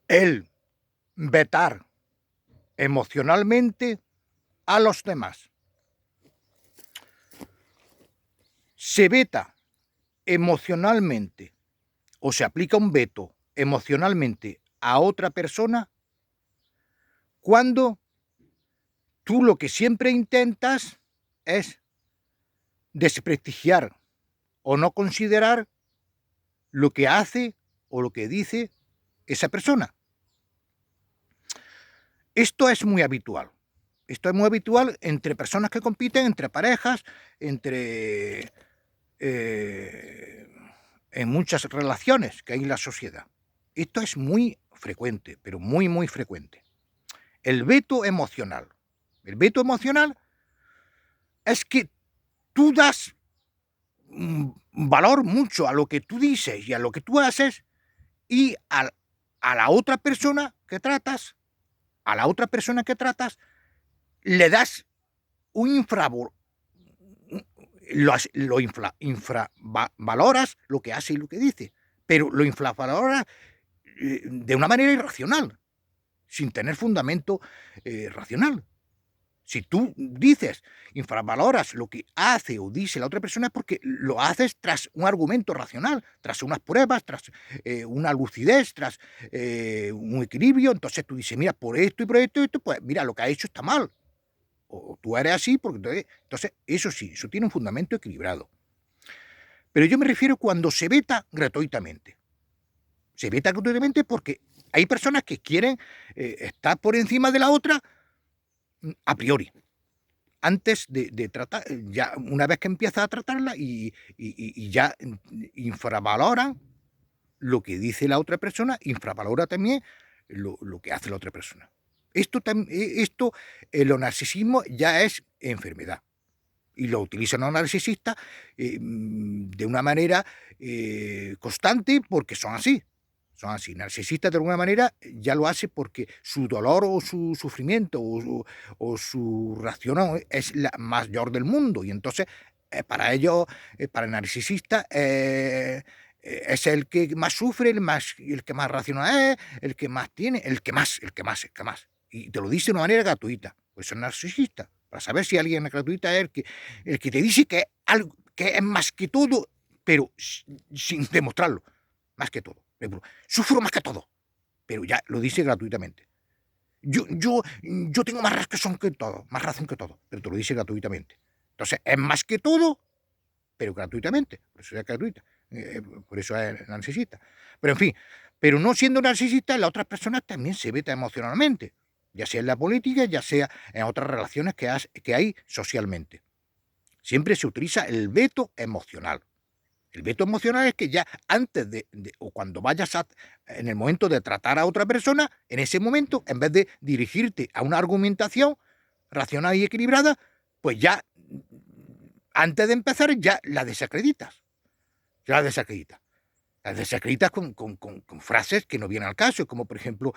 el vetar emocionalmente a los demás. Se veta emocionalmente o se aplica un veto emocionalmente a otra persona cuando tú lo que siempre intentas es desprestigiar o no considerar lo que hace o lo que dice esa persona. Esto es muy habitual. Esto es muy habitual entre personas que compiten, entre parejas, entre en muchas relaciones que hay en la sociedad. Esto es muy frecuente, pero muy, muy frecuente. El veto emocional. El veto emocional es que tú das valor mucho a lo que tú dices y a lo que tú haces y a la otra persona que tratas, le das un infravaloras lo que hace y lo que dice, pero lo infravaloras de una manera irracional, sin tener fundamento racional. Si tú dices, infravaloras lo que hace o dice la otra persona es porque lo haces tras un argumento racional, tras unas pruebas, tras una lucidez, tras un equilibrio. Entonces tú dices, mira, por esto y por esto, pues mira, lo que ha hecho está mal. O tú eres así, porque entonces eso sí, eso tiene un fundamento equilibrado. Pero yo me refiero cuando se veta gratuitamente. Se veta gratuitamente porque hay personas que quieren estar por encima de la otra a priori. Antes de tratar, ya una vez que empieza a tratarla y ya infravaloran lo que dice la otra persona, infravalora también lo que hace la otra persona. Esto el narcisismo ya es enfermedad y lo utilizan los narcisistas de una manera constante porque son así. Son así. Narcisistas de alguna manera ya lo hace porque su dolor o su sufrimiento o su ración es la mayor del mundo y entonces para ellos, para el narcisista, es el que más sufre, el que más racional es, el que más tiene, el que más. Y te lo dice de una manera gratuita. Pues es narcisista. Para saber si alguien es gratuita es el que te dice que, algo, que es más que todo, pero sin demostrarlo. Más que todo. Sufro más que todo. Pero ya lo dice gratuitamente. Yo tengo más razón que todo, pero te lo dice gratuitamente. Entonces, es más que todo, pero gratuitamente. Por eso es gratuita. Por eso es narcisista. Pero en fin, pero no siendo narcisista, las otras personas también se veta emocionalmente, ya sea en la política, ya sea en otras relaciones que hay socialmente. Siempre se utiliza el veto emocional. El veto emocional es que ya antes o cuando vayas en el momento de tratar a otra persona, en ese momento, en vez de dirigirte a una argumentación racional y equilibrada, pues ya antes de empezar ya la desacreditas. Ya la desacreditas. Las desacreditas con frases que no vienen al caso, como por ejemplo,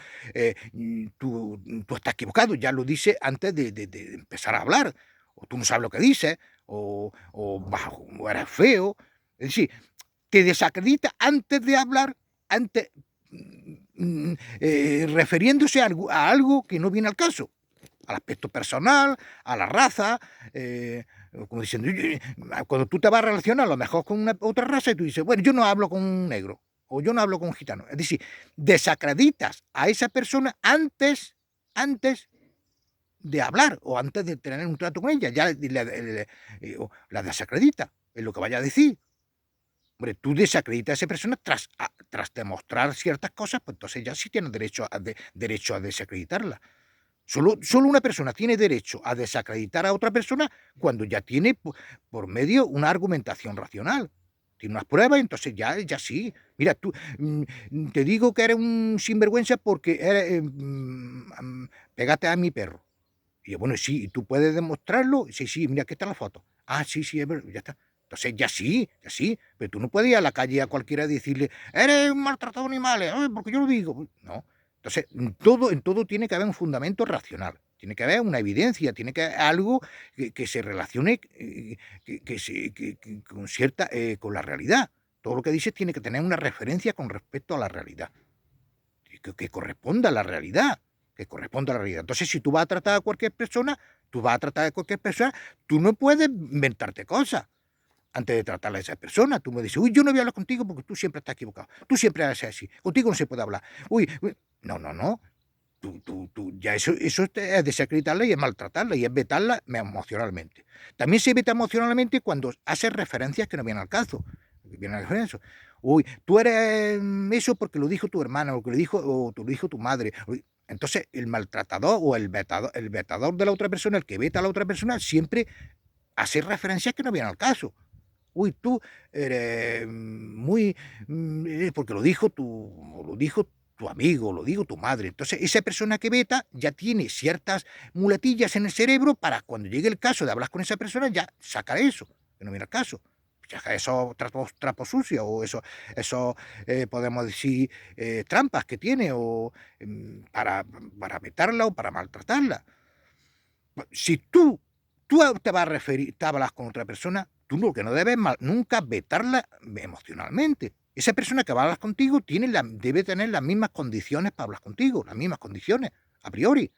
tú estás equivocado, ya lo dice antes de empezar a hablar, o tú no sabes lo que dices, o eres feo. Es decir, te desacredita antes de hablar, antes refiriéndose a algo que no viene al caso, al aspecto personal, a la raza, como diciendo, cuando tú te vas a relacionar a lo mejor con otra raza y tú dices, bueno, yo no hablo con un negro o yo no hablo con un gitano. Es decir, desacreditas a esa persona antes de hablar o antes de tener un trato con ella, ya la desacredita en lo que vaya a decir. Hombre, tú desacreditas a esa persona tras demostrar ciertas cosas, pues entonces ya sí tienes derecho a desacreditarla. Solo una persona tiene derecho a desacreditar a otra persona cuando ya tiene por medio una argumentación racional. Tiene unas pruebas, entonces ya sí. Mira, tú te digo que eres un sinvergüenza porque pégate a mi perro. Y yo, bueno, sí, ¿y tú puedes demostrarlo? Sí, sí, mira, aquí está la foto. Ah, sí, sí, es verdad, ya está. Entonces ya sí, pero tú no puedes ir a la calle a cualquiera y decirle, eres un maltratado de animales, porque yo lo digo. No. Entonces, en todo tiene que haber un fundamento racional, tiene que haber una evidencia, tiene que haber algo que se relacione con cierta, con la realidad. Todo lo que dices tiene que tener una referencia con respecto a la realidad. que corresponda a la realidad, que corresponda a la realidad. Entonces, si tú vas a tratar a cualquier persona, tú no puedes inventarte cosas antes de tratarla a esa persona. Tú me dices, uy, yo no voy a hablar contigo porque tú siempre estás equivocado, tú siempre haces así, contigo no se puede hablar. Uy. No. Ya eso es desacreditarla y es maltratarla y es vetarla emocionalmente. También se veta emocionalmente cuando haces referencias que no vienen al caso. Uy, tú eres eso porque lo dijo tu hermana, o lo dijo tu madre. Uy, entonces, el maltratador o el vetador de la otra persona, el que veta a la otra persona, siempre hace referencias que no vienen al caso. Uy, tú eres muy... porque lo dijo tu amigo, lo dijo tu madre. Entonces, esa persona que veta ya tiene ciertas muletillas en el cerebro para cuando llegue el caso de hablar con esa persona, ya sacar eso, que no viene al caso. Saca esos trapos sucios o eso podemos decir, trampas que tiene o para vetarla o para maltratarla. Si tú te vas a referir, te hablas con otra persona, tú lo que no debes nunca vetarla emocionalmente. Esa persona que va a hablar contigo debe tener las mismas condiciones para hablar contigo, las mismas condiciones, a priori.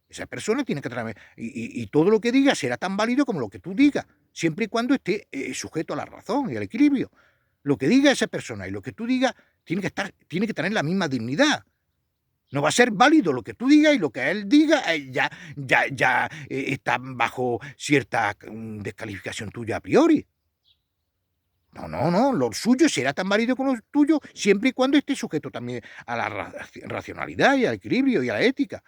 Esa persona tiene que tener... Y todo lo que diga será tan válido como lo que tú digas, siempre y cuando esté sujeto a la razón y al equilibrio. Lo que diga esa persona y lo que tú digas tiene que tener la misma dignidad. No va a ser válido lo que tú digas y lo que él diga ya está bajo cierta descalificación tuya a priori. No, lo suyo será tan válido como lo tuyo siempre y cuando esté sujeto también a la racionalidad y al equilibrio y a la ética,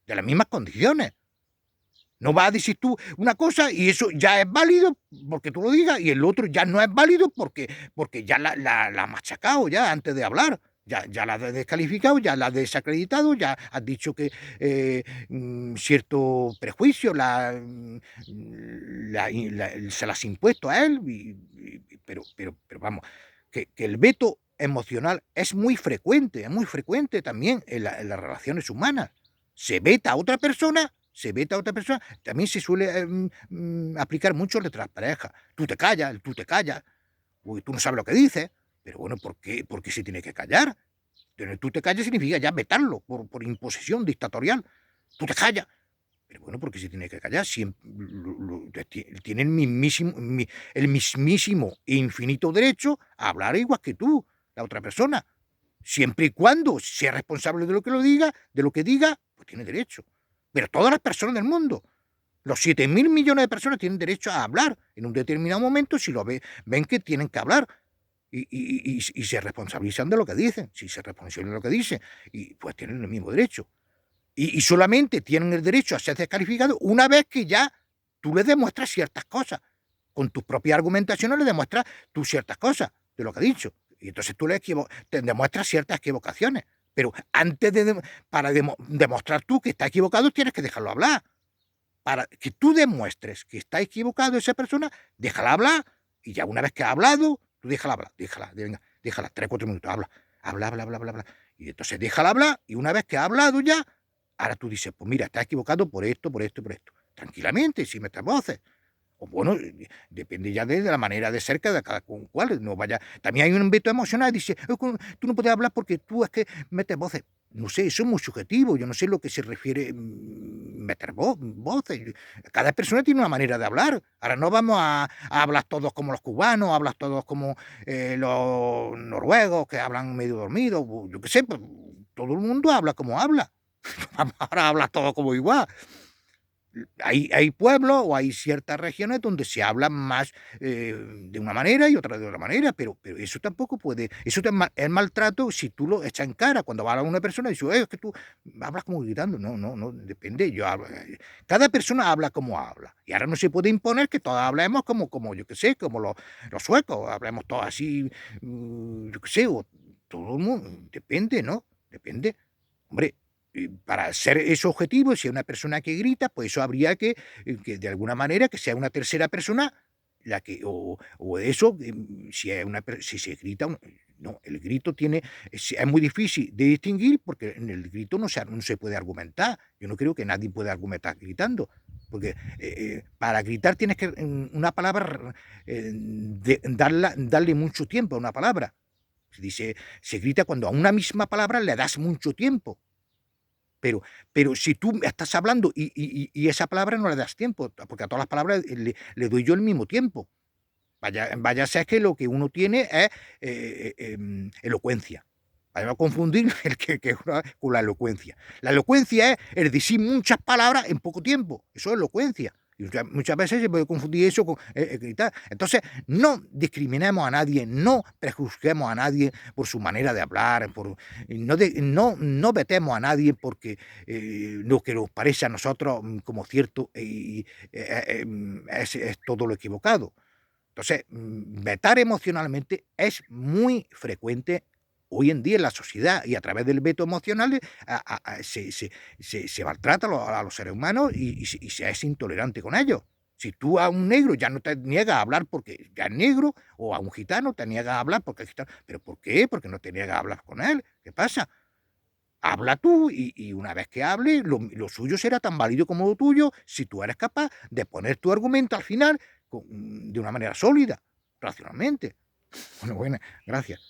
de las mismas condiciones. No vas a decir tú una cosa y eso ya es válido porque tú lo digas y el otro ya no es válido porque ya la has machacado ya antes de hablar. Ya la has descalificado, ya la has desacreditado, ya has dicho que cierto prejuicio se las has impuesto a él, pero vamos, que el veto emocional es muy frecuente también en las relaciones humanas. Se veta a otra persona, también se suele aplicar mucho entre las parejas. Tú te callas, uy, tú no sabes lo que dices, pero bueno, ¿por qué se tiene que callar? Tú te callas significa ya vetarlo por imposición dictatorial. Tú te callas. Pero bueno, ¿por qué se tiene que callar? Siempre, tiene el mismísimo e infinito derecho a hablar igual que tú, la otra persona. Siempre y cuando sea responsable de lo que diga, pues tiene derecho. Pero todas las personas del mundo, los 7.000 millones de personas tienen derecho a hablar en un determinado momento si ven que tienen que hablar y se responsabilizan de lo que dicen. Si se responsabilizan de lo que dicen, y pues tienen el mismo derecho. Y solamente tienen el derecho a ser descalificados una vez que ya tú les demuestras ciertas cosas. Con tus propias argumentaciones le demuestras tú ciertas cosas de lo que ha dicho. Y entonces tú te demuestras ciertas equivocaciones. Pero antes para demostrar tú que está equivocado, tienes que dejarlo hablar. Para que tú demuestres que está equivocado esa persona, déjala hablar. Y ya una vez que ha hablado, tú déjala hablar. Déjala, 3 o 4 minutos, habla. Y entonces déjala hablar. Y una vez que ha hablado ya, ahora tú dices, pues mira, está equivocado por esto. Tranquilamente, sin meter voces. O bueno, depende ya de la manera de ser de cada cual. No vaya. También hay un veto emocional, dice, tú no puedes hablar porque tú es que metes voces. No sé, eso es muy subjetivo, yo no sé lo que se refiere meter voces. Cada persona tiene una manera de hablar. Ahora no vamos a hablar todos como los cubanos, hablar todos como los noruegos que hablan medio dormidos, yo qué sé, pues, todo el mundo habla como habla. Ahora habla todo como igual. Hay pueblos o hay ciertas regiones donde se habla más de una manera y otra de otra manera, pero eso tampoco puede, eso es maltrato si tú lo echas en cara. Cuando va a una persona y dice, es que tú hablas como gritando. No, depende. Cada persona habla como habla. Y ahora no se puede imponer que todos hablemos como yo qué sé, como los suecos, hablemos todos así, yo qué sé, o todo el mundo, depende, ¿no? Depende. Hombre, para ser ese objetivo, si hay una persona que grita, pues eso habría que de alguna manera que sea una tercera persona la que o eso si se grita no, el grito es muy difícil de distinguir porque en el grito no se puede argumentar. Yo no creo que nadie pueda argumentar gritando, porque para gritar tienes que una palabra darle mucho tiempo a una palabra. Se grita cuando a una misma palabra le das mucho tiempo. Pero si tú estás hablando y esa palabra no le das tiempo, porque a todas las palabras le doy yo el mismo tiempo. Vaya a ser que lo que uno tiene es elocuencia. Vaya a confundir con la elocuencia. La elocuencia es el decir muchas palabras en poco tiempo. Eso es elocuencia. Y muchas veces se puede confundir eso con gritar. Entonces, no discriminemos a nadie, no prejuzguemos a nadie por su manera de hablar, no vetemos a nadie porque lo que nos parece a nosotros como cierto es todo lo equivocado. Entonces, vetar emocionalmente es muy frecuente hoy en día en la sociedad, y a través del veto emocional se maltrata a los seres humanos y se es intolerante con ellos. Si tú a un negro ya no te niegas a hablar porque ya es negro, o a un gitano te niegas a hablar porque es gitano, ¿pero por qué? Porque no te niegas a hablar con él. ¿Qué pasa? Habla tú y una vez que hable, lo suyo será tan válido como lo tuyo si tú eres capaz de poner tu argumento al final de una manera sólida, racionalmente. Bueno, gracias.